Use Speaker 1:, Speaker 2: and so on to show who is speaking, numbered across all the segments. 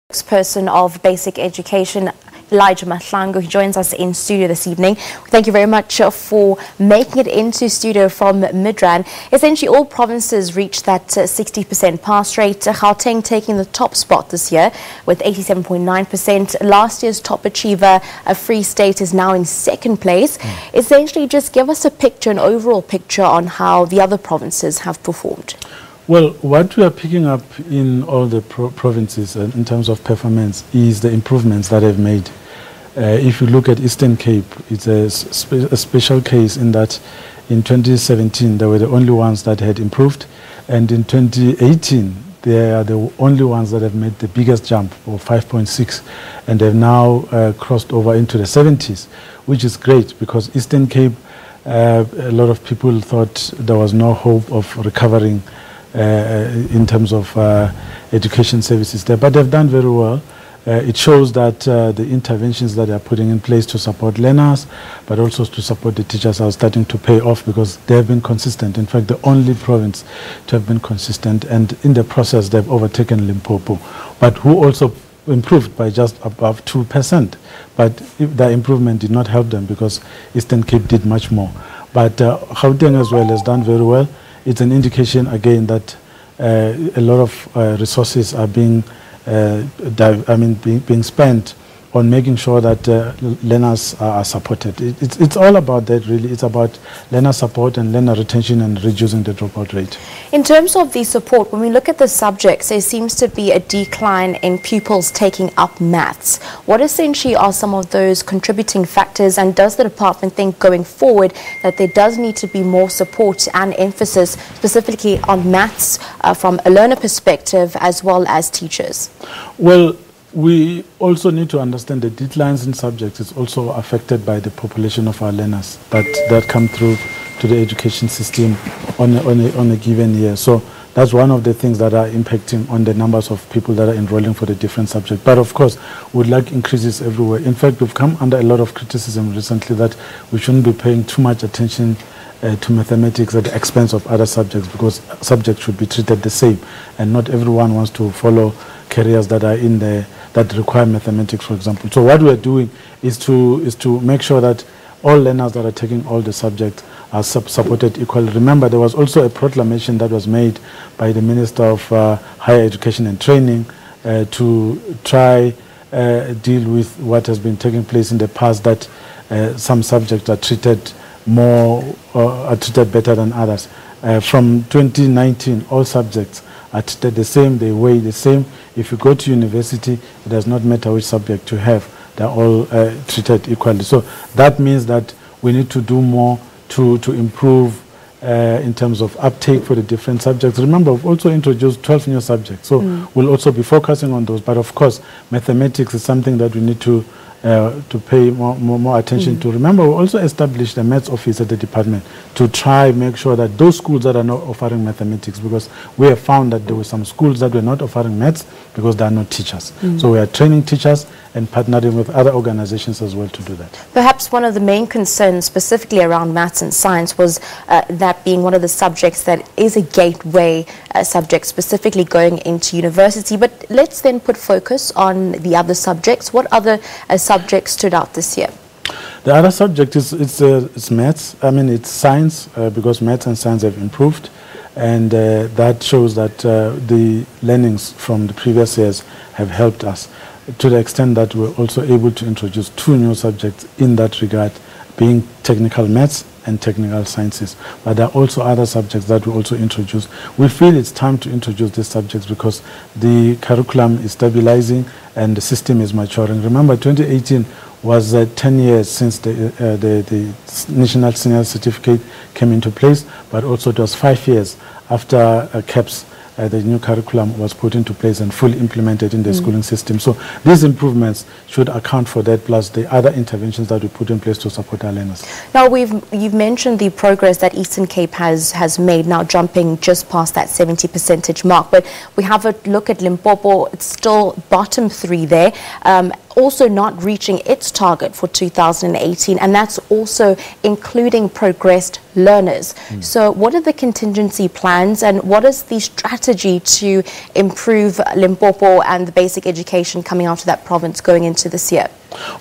Speaker 1: Spokesperson of Basic Education, Elijah Mahlangu, who joins us in studio this evening. Thank you very much for making it into studio from Midrand. Essentially, all provinces reached that 60% pass rate. Gauteng taking the top spot this year with 87.9%. Last year's top achiever, Free State, is now in second place. Essentially, just give us a picture, an overall picture on how the other provinces have performed.
Speaker 2: Well, what we are picking up in all the provinces in terms of performance is the improvements that they've made. If you look at Eastern Cape, it's a special case in that in 2017 they were the only ones that had improved, and in 2018 they are the only ones that have made the biggest jump of 5.6, and they've now crossed over into the 70s, which is great because Eastern Cape, a lot of people thought there was no hope of recovering in terms of education services there, but they've done very well. It shows that the interventions that they are putting in place to support learners, but also to support the teachers, are starting to pay off because they have been consistent. In fact, the only province to have been consistent, and in the process they've overtaken Limpopo, but who also improved by just above 2%. But the improvement did not help them because Eastern Cape did much more. But Gauteng as well has done very well. It's an indication again that a lot of resources are being spent on making sure that learners are supported. It's all about that, really. It's about learner support and learner retention and reducing the dropout rate.
Speaker 1: In terms of the support, when we look at the subjects, there seems to be a decline in pupils taking up maths. What essentially are some of those contributing factors, and does the department think going forward that there does need to be more support and emphasis specifically on maths from a learner perspective as well as teachers?
Speaker 2: Well, we also need to understand the declines in subjects is also affected by the population of our learners that come through to the education system on a given year. So that's one of the things that are impacting on the numbers of people that are enrolling for the different subjects. But of course, we'd like increases everywhere. In fact, we've come under a lot of criticism recently that we shouldn't be paying too much attention to mathematics at the expense of other subjects, because subjects should be treated the same, and not everyone wants to follow careers that are in there that require mathematics, for example. So what we're doing is to make sure that all learners that are taking all the subjects are supported equally. Remember, there was also a proclamation that was made by the Minister of Higher Education and Training to try deal with what has been taking place in the past, that some subjects are treated better than others. From 2019, all subjects are treated the same, they weigh the same. If you go to university, it does not matter which subject you have, they're all treated equally. So that means that we need to do more to improve in terms of uptake for the different subjects. Remember, we've also introduced 12 new subjects, so we'll also be focusing on those. But of course, mathematics is something that we need to pay more attention to. Remember, we also established a maths office at the department to try make sure that those schools that are not offering mathematics, because we have found that there were some schools that were not offering maths because there are no teachers. So we are training teachers and partnering with other organizations as well to do that.
Speaker 1: Perhaps one of the main concerns specifically around maths and science was that being one of the subjects that is a gateway subject, specifically going into university. But let's then put focus on the other subjects. What other subjects stood out this year?
Speaker 2: The other subject is maths. I mean, it's science, because maths and science have improved, and that shows that the learnings from the previous years have helped us to the extent that we're also able to introduce 2 new subjects in that regard, being technical maths and technical sciences. But there are also other subjects that we also introduce. We feel it's time to introduce these subjects because the curriculum is stabilizing and the system is maturing. Remember, 2018 was 10 years since the National Senior Certificate came into place, but also it was 5 years after CAPS, the new curriculum was put into place and fully implemented in the schooling system. So these improvements should account for that, plus the other interventions that we put in place to support our learners.
Speaker 1: Now, you've mentioned the progress that Eastern Cape has made, now jumping just past that 70% mark. But we have a look at Limpopo, it's still bottom 3 there. Also not reaching its target for 2018, and that's also including progressed learners. So what are the contingency plans and what is the strategy to improve Limpopo and the basic education coming out of that province going into this year?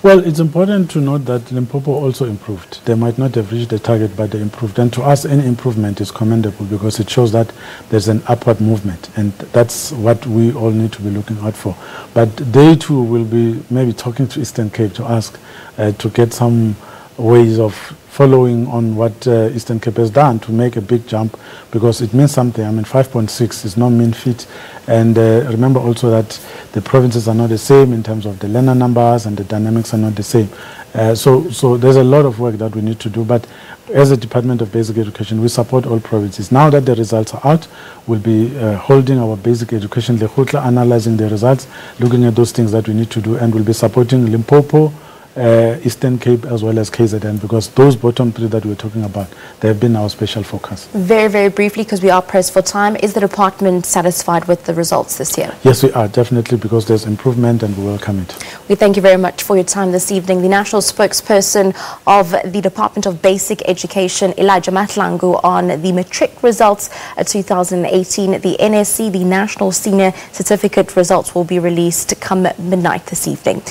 Speaker 2: Well, it's important to note that Limpopo also improved. They might not have reached the target, but they improved. And to us, any improvement is commendable because it shows that there's an upward movement. And that's what we all need to be looking out for. But they too will be maybe talking to Eastern Cape to ask to get some ways of following on what Eastern Cape has done to make a big jump, because it means something. I mean, 5.6 is no mean feat. And remember also that the provinces are not the same in terms of the learner numbers, and the dynamics are not the same. So there's a lot of work that we need to do. But as a Department of Basic Education, we support all provinces. Now that the results are out, we'll be holding our basic education lekgotla, analyzing the results, looking at those things that we need to do, and we'll be supporting Limpopo, Eastern Cape as well as KZN, because those bottom three that we're talking about, they have been our special focus.
Speaker 1: Very, very briefly, because we are pressed for time, is the department satisfied with the results this year?
Speaker 2: Yes, we are, definitely, because there's improvement and we welcome it.
Speaker 1: We thank you very much for your time this evening. The National Spokesperson of the Department of Basic Education, Elijah Mahlangu, on the Matric results 2018. The NSC, the National Senior Certificate results, will be released come midnight this evening.